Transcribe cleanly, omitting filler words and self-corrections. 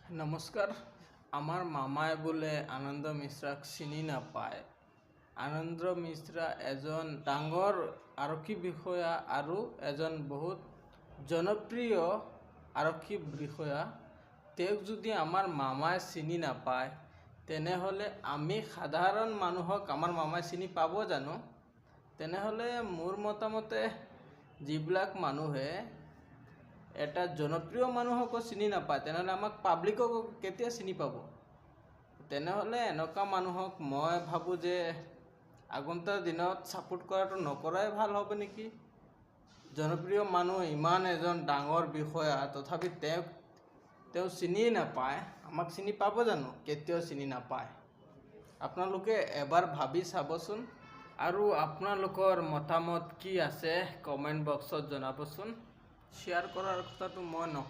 নমস্কাৰ। আমাৰ মামাই বোলে আনন্দ মিশ্ৰাক চিনি নাপায়। আনন্দ মিশ্ৰা এজন ডাঙৰ আৰক্ষী বিষয়া আৰু এজন বহুত জনপ্ৰিয় আৰক্ষী বিষয়া। তেওঁক যদি আমাৰ মামাই চিনি নাপায়, তেনেহ'লে আমি সাধাৰণ মানুহক আমাৰ মামাই চিনি পাব জানো? তেনেহ'লে মোৰ মতামতে যিবিলাক মানুহে এটা জনপ্ৰিয় মানুহকো চিনি নাপায়, তেনেহ'লে আমাক পাব্লিকক কেতিয়া চিনি পাব? তেনেহ'লে এনেকুৱা মানুহক মই ভাবোঁ যে আগন্তুক দিনত ছাপোৰ্ট কৰাটো নকৰাই ভাল হ'ব নেকি? জনপ্ৰিয় মানুহ, ইমান এজন ডাঙৰ বিষয়া, তথাপি তেওঁ চিনিয়ে নাপায়, আমাক চিনি পাব জানো? কেতিয়াও চিনি নাপায়। আপোনালোকে এবাৰ ভাবি চাবচোন। আৰু আপোনালোকৰ মতামত কি আছে কমেণ্ট বক্সত জনাবচোন। শ্বেয়াৰ কৰাৰ কথাটো মই নকওঁ।